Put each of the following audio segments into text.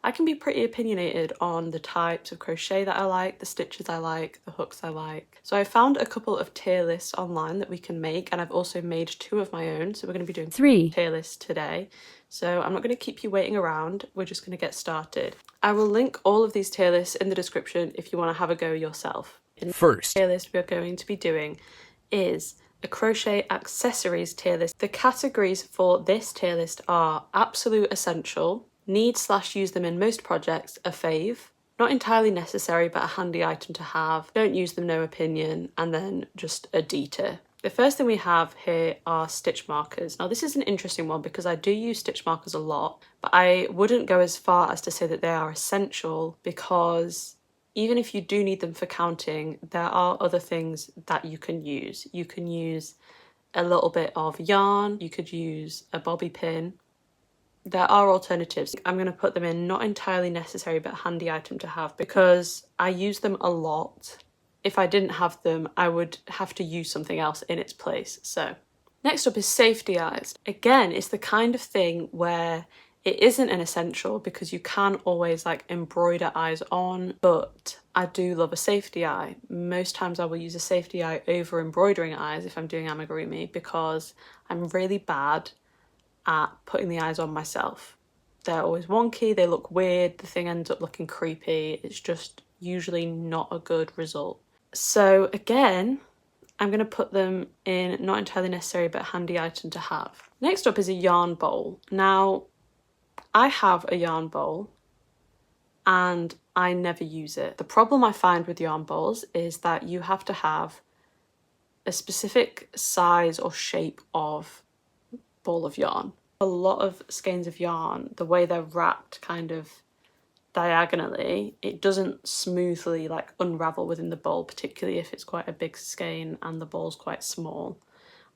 I can be pretty opinionated on the types of crochet that I like, the stitches I like, the hooks I like. So I found a couple of tier lists online that we can make, and I've also made 2 of my own. So we're going to be doing 3 tier lists today. So I'm not going to keep you waiting around. We're just going to get started. I will link all of these tier lists in the description if you want to have a go yourself. In the first tier list we're going to be doing is a crochet accessories tier list. The categories for this tier list are absolute essential, need/use them in most projects, a fave, not entirely necessary but a handy item to have, don't use them, no opinion, and then just a D tier. The first thing we have here are stitch markers. Now this is an interesting one because I do use stitch markers a lot, but I wouldn't go as far as to say that they are essential, because even if you do need them for counting, there are other things that you can use. You can use a little bit of yarn, you could use a bobby pin. There are alternatives. I'm going to put them in not entirely necessary but handy item to have, because I use them a lot. If I didn't have them, I would have to use something else in its place. So next up is safety eyes. Again, it's the kind of thing where it isn't an essential because you can always like embroider eyes on, but I do love a safety eye. Most times I will use a safety eye over embroidering eyes if I'm doing amigurumi, because I'm really bad at putting the eyes on myself. They're always wonky, they look weird, the thing ends up looking creepy. It's just usually not a good result. So again, I'm going to put them in not entirely necessary but handy item to have. Next up is a yarn bowl. Now, I have a yarn bowl and I never use it. The problem I find with yarn bowls is that you have to have a specific size or shape of ball of yarn. A lot of skeins of yarn, the way they're wrapped kind of diagonally, it doesn't smoothly like unravel within the bowl, particularly if it's quite a big skein and the bowl's quite small.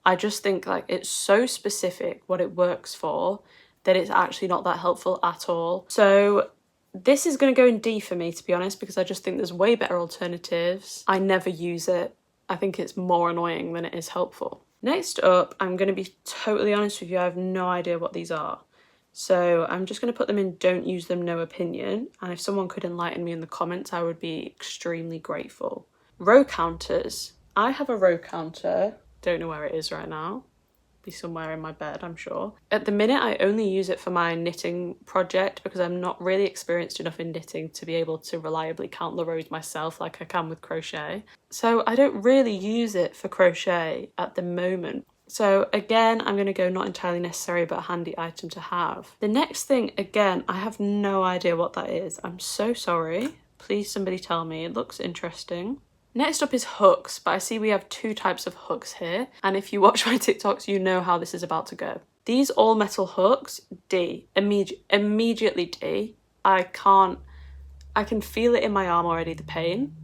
I just think like it's so specific what it works for that it's actually not that helpful at all. So this is going to go in D for me, to be honest, because I just think there's way better alternatives. I never use it. I think it's more annoying than it is helpful. Next up, I'm going to be totally honest with you, I have no idea what these are. So I'm just going to put them in don't use them, no opinion. And if someone could enlighten me in the comments, I would be extremely grateful. Row counters. I have a row counter. Don't know where it is right now. Be somewhere in my bed, I'm sure. At the minute, I only use it for my knitting project because I'm not really experienced enough in knitting to be able to reliably count the rows myself like I can with crochet. So I don't really use it for crochet at the moment. So again, I'm going to go not entirely necessary but a handy item to have. The next thing, again, I have no idea what that is. I'm so sorry. Please somebody tell me. It looks interesting. Next up is hooks, but I see we have 2 types of hooks here. And if you watch my TikToks, you know how this is about to go. These all metal hooks, D. Immediately D. I can feel it in my arm already, the pain.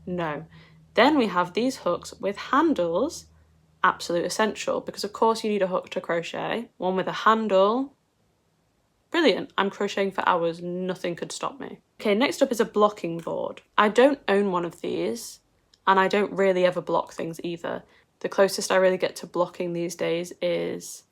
No. Then we have these hooks with handles. Absolute essential, because of course you need a hook to crochet. One with a handle, brilliant. I'm crocheting for hours, nothing could stop me. Okay, next up is a blocking board. I don't own one of these, and I don't really ever block things either. The closest I really get to blocking these days is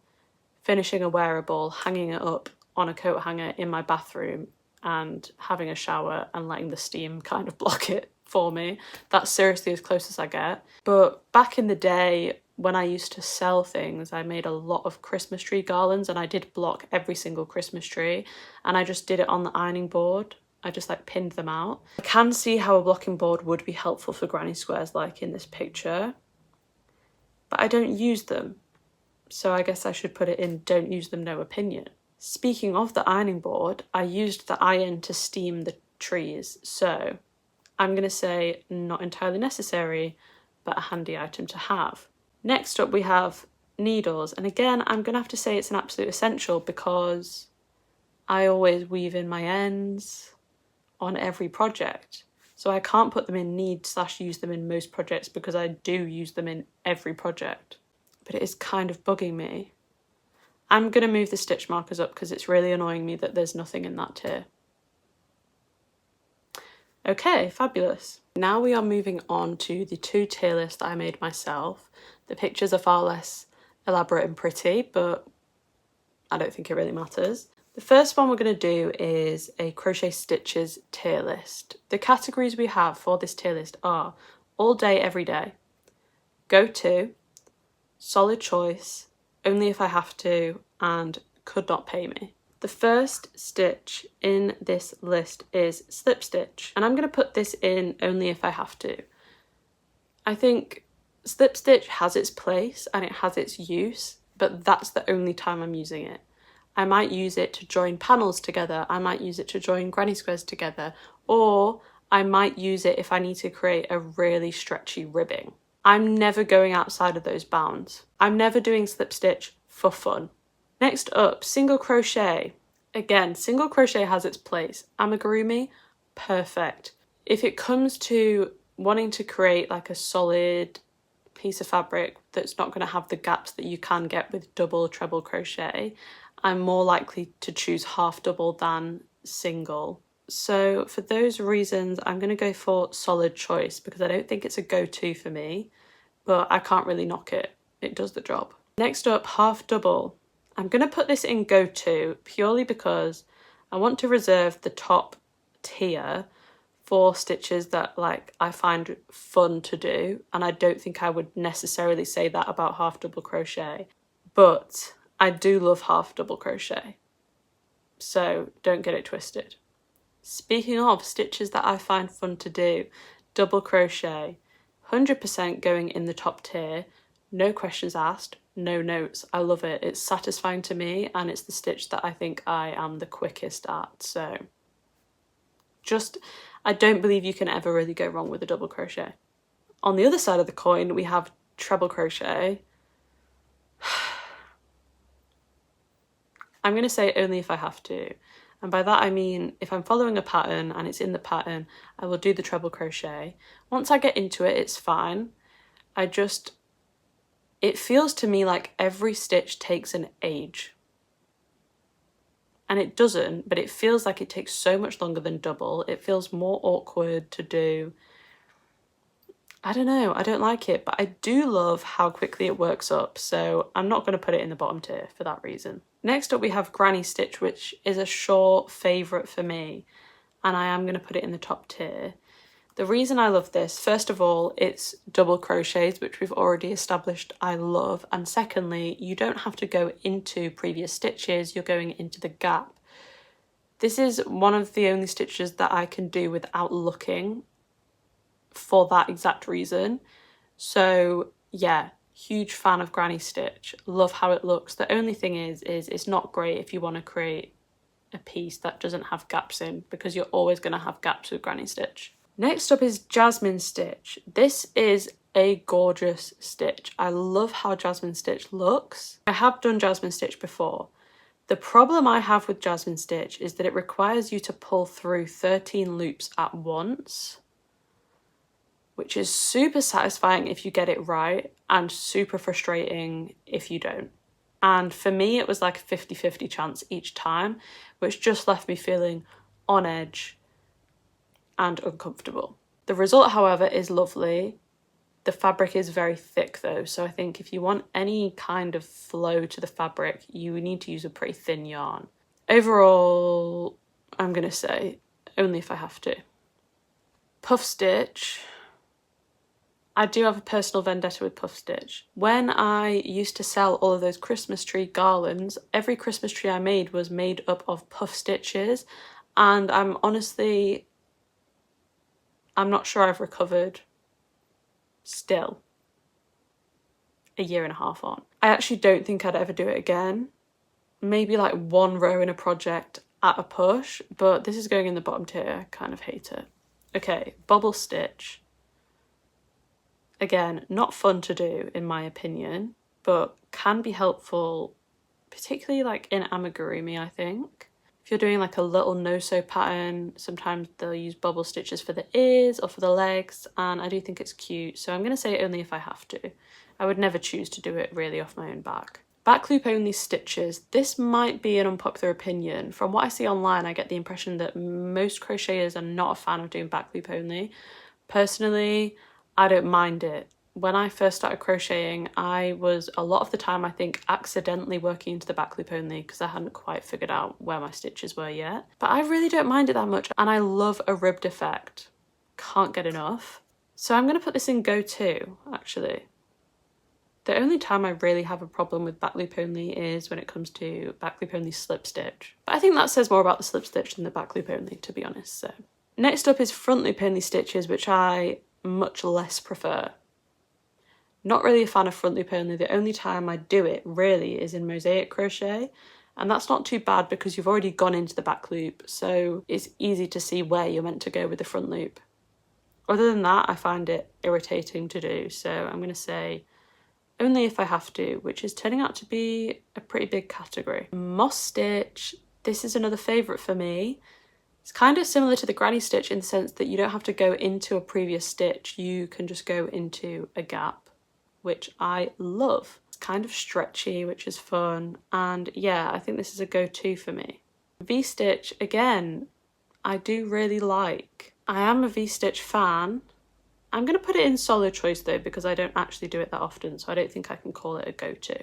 finishing a wearable, hanging it up on a coat hanger in my bathroom and having a shower and letting the steam kind of block it for me. That's seriously as close as I get. But back in the day, when I used to sell things, I made a lot of Christmas tree garlands and I did block every single Christmas tree, and I just did it on the ironing board. I just like pinned them out. I can see how a blocking board would be helpful for granny squares like in this picture, but I don't use them. So I guess I should put it in don't use them, no opinion. Speaking of the ironing board, I used the iron to steam the trees, so I'm going to say not entirely necessary, but a handy item to have. Next up we have needles, and again I'm going to have to say it's an absolute essential because I always weave in my ends on every project. So I can't put them in need/use them in most projects because I do use them in every project. But it is kind of bugging me. I'm going to move the stitch markers up because it's really annoying me that there's nothing in that tier. Okay, fabulous. Now we are moving on to the 2 tier lists that I made myself. The pictures are far less elaborate and pretty, but I don't think it really matters. The first one we're going to do is a crochet stitches tier list. The categories we have for this tier list are all day, every day, go to, solid choice, only if I have to, and could not pay me. The first stitch in this list is slip stitch, and I'm going to put this in only if I have to. I think slip stitch has its place and it has its use, but that's the only time I'm using it. I might use it to join panels together, I might use it to join granny squares together, or I might use it if I need to create a really stretchy ribbing. I'm never going outside of those bounds. I'm never doing slip stitch for fun. Next up, single crochet. Again, single crochet has its place. Amigurumi, perfect. If it comes to wanting to create like a solid piece of fabric that's not going to have the gaps that you can get with double, treble crochet, I'm more likely to choose half double than single. So for those reasons, I'm going to go for solid choice because I don't think it's a go-to for me, but I can't really knock it. It does the job. Next up, half double. I'm going to put this in go-to purely because I want to reserve the top tier for stitches that like I find fun to do, and I don't think I would necessarily say that about half double crochet, but I do love half double crochet, so don't get it twisted. Speaking of stitches that I find fun to do, double crochet, 100% going in the top tier, no questions asked, no notes. I love it. It's satisfying to me and it's the stitch that I think I am the quickest at, so I don't believe you can ever really go wrong with a double crochet. On the other side of the coin, we have treble crochet. I'm going to say only if I have to. And by that I mean if I'm following a pattern and it's in the pattern, I will do the treble crochet. Once I get into it, it's fine. It feels to me like every stitch takes an age. And it doesn't, but it feels like it takes so much longer than double. It feels more awkward to do. I don't know, I don't like it, but I do love how quickly it works up, so I'm not going to put it in the bottom tier for that reason. Next up we have granny stitch, which is a short favourite for me, and I am going to put it in the top tier. The reason I love this, first of all, it's double crochets, which we've already established I love, and secondly, you don't have to go into previous stitches, you're going into the gap. This is one of the only stitches that I can do without looking for that exact reason. So yeah, huge fan of granny stitch, love how it looks. The only thing is it's not great if you want to create a piece that doesn't have gaps in, because you're always going to have gaps with granny stitch. Next up is jasmine stitch. This is a gorgeous stitch. I love how jasmine stitch looks. I have done jasmine stitch before. The problem I have with jasmine stitch is that it requires you to pull through 13 loops at once, which is super satisfying if you get it right and super frustrating if you don't. And for me, it was like a 50-50 chance each time, which just left me feeling on edge and uncomfortable. The result, however, is lovely. The fabric is very thick though, so I think if you want any kind of flow to the fabric, you need to use a pretty thin yarn. Overall, I'm gonna say only if I have to. Puff stitch. I do have a personal vendetta with puff stitch. When I used to sell all of those Christmas tree garlands, every Christmas tree I made was made up of puff stitches, and I'm not sure I've recovered still, a year and a half on. I actually don't think I'd ever do it again. Maybe like one row in a project at a push, but this is going in the bottom tier. I kind of hate it. Okay, bobble stitch. Again, not fun to do in my opinion, but can be helpful, particularly like in amigurumi, I think. If you're doing like a little no-sew pattern, sometimes they'll use bobble stitches for the ears or for the legs, and I do think it's cute, so I'm going to say only if I have to. I would never choose to do it really off my own back. Back loop only stitches. This might be an unpopular opinion. From what I see online, I get the impression that most crocheters are not a fan of doing back loop only. Personally, I don't mind it. when I first started crocheting, I was a lot of the time, I think, accidentally working into the back loop only because I hadn't quite figured out where my stitches were yet. But I really don't mind it that much, and I love a ribbed effect. Can't get enough. So I'm going to put this in go to, actually. The only time I really have a problem with back loop only is when it comes to back loop only slip stitch. But I think that says more about the slip stitch than the back loop only, to be honest. So next up is front loop only stitches, which I much less prefer. Not really a fan of front loop only. The only time I do it really is in mosaic crochet, and that's not too bad because you've already gone into the back loop, so it's easy to see where you're meant to go with the front loop. Other than that, I find it irritating to do, so I'm going to say only if I have to, which is turning out to be a pretty big category. Moss stitch, this is another favourite for me. It's kind of similar to the granny stitch in the sense that you don't have to go into a previous stitch, you can just go into a gap, which I love. It's kind of stretchy, which is fun, and yeah, I think this is a go-to for me. V-stitch, again, I do really like. I am a V-stitch fan. I'm going to put it in solo choice though because I don't actually do it that often, so I don't think I can call it a go-to.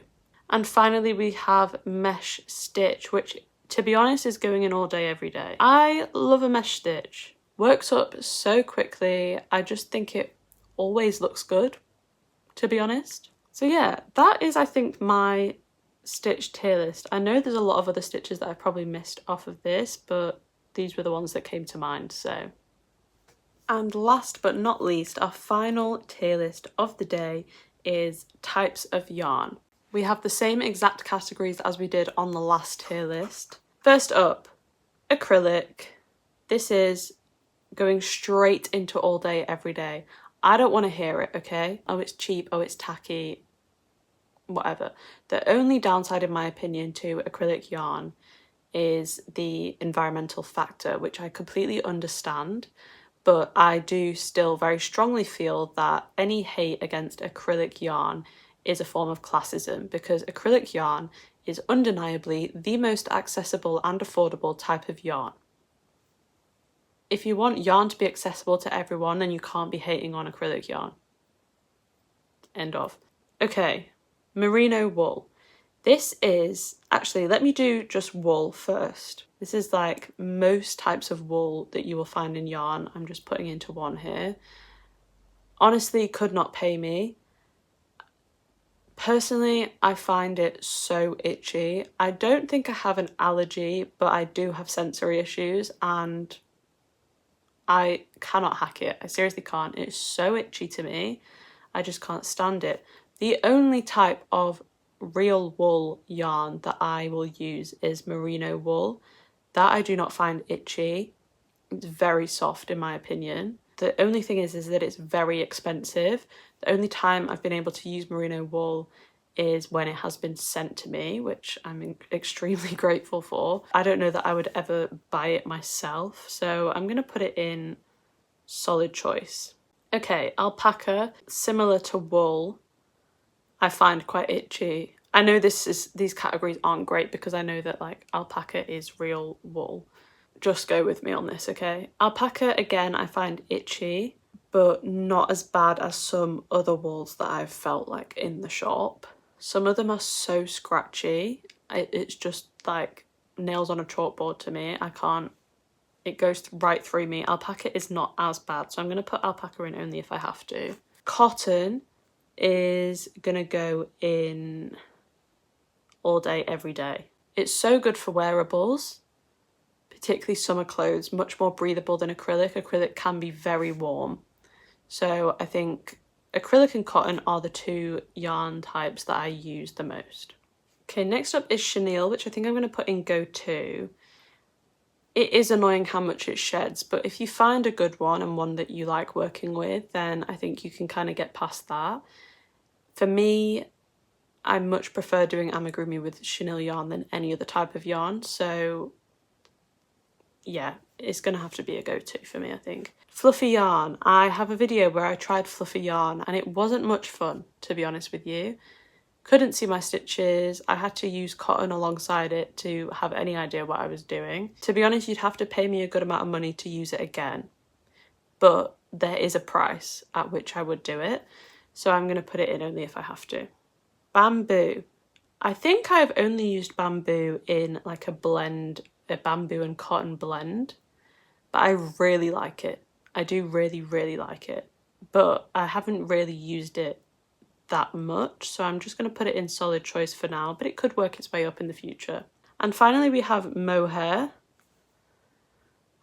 And finally we have mesh stitch, which to be honest is going in all day every day. I love a mesh stitch. Works up so quickly. I just think it always looks good, to be honest. So yeah, that is I think my stitch tier list. I know there's a lot of other stitches that I probably missed off of this, but these were the ones that came to mind, so. And last but not least, our final tier list of the day is types of yarn. We have the same exact categories as we did on the last tier list. First up, acrylic. This is going straight into all day, every day. I don't want to hear it, okay? Oh, it's cheap, oh, it's tacky, whatever. The only downside, in my opinion, to acrylic yarn is the environmental factor, which I completely understand, but I do still very strongly feel that any hate against acrylic yarn is a form of classism, because acrylic yarn is undeniably the most accessible and affordable type of yarn. If you want yarn to be accessible to everyone, then you can't be hating on acrylic yarn. End of. Okay, merino wool. This is, actually, let me do just wool first. This is like most types of wool that you will find in yarn. I'm just putting into one here. Honestly, could not pay me. Personally, I find it so itchy. I don't think I have an allergy, but I do have sensory issues and I cannot hack it. I seriously can't. It's so itchy to me. I just can't stand it. The only type of real wool yarn that I will use is merino wool. That I do not find itchy. It's very soft in my opinion. The only thing is that it's very expensive. The only time I've been able to use merino wool is when it has been sent to me, which I'm extremely grateful for. I don't know that I would ever buy it myself, so I'm going to put it in solid choice. Okay, alpaca, similar to wool, I find quite itchy. I know these categories aren't great because I know that like alpaca is real wool. Just go with me on this, okay? Alpaca, again, I find itchy, but not as bad as some other wools that I've felt like in the shop. Some of them are so scratchy. It's just like nails on a chalkboard to me. I can't, it goes right through me. Alpaca is not as bad, so I'm going to put alpaca in only if I have to. Cotton is going to go in all day, every day. It's so good for wearables, particularly summer clothes, much more breathable than acrylic. Acrylic can be very warm. So I think acrylic and cotton are the two yarn types that I use the most. Okay, next up is chenille, which I think I'm going to put in go to. It is annoying how much it sheds, but if you find a good one and one that you like working with, then I think you can kind of get past that. For me, I much prefer doing amigurumi with chenille yarn than any other type of yarn, so yeah, it's going to have to be a go-to for me, I think. Fluffy yarn. I have a video where I tried fluffy yarn and it wasn't much fun, to be honest with you. Couldn't see my stitches. I had to use cotton alongside it to have any idea what I was doing. To be honest, you'd have to pay me a good amount of money to use it again, but there is a price at which I would do it. so I'm going to put it in only if I have to. Bamboo. I think I've only used bamboo in like a blend, a bamboo and cotton blend, but I really like it. I do really like it, but I haven't really used it that much, so I'm just going to put it in solid choice for now, but it could work its way up in the future. And finally we have mohair.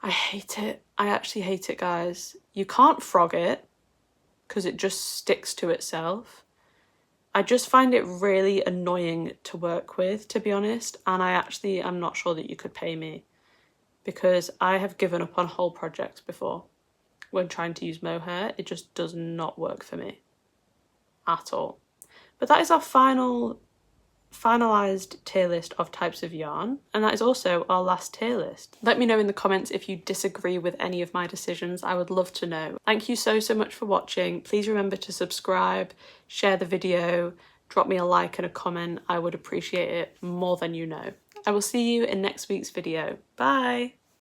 I hate it. I actually hate it, guys. You can't frog it because it just sticks to itself. I just find it really annoying to work with, to be honest, and I actually am not sure that you could pay me, because I have given up on whole projects before when trying to use mohair. It just does not work for me at all. But that is our finalized tier list of types of yarn, and that is also our last tier list. Let me know in the comments if you disagree with any of my decisions. I would love to know. Thank you so much for watching. Please remember to subscribe, share the video, drop me a like and a comment. I would appreciate it more than you know. I will see you in next week's video. Bye!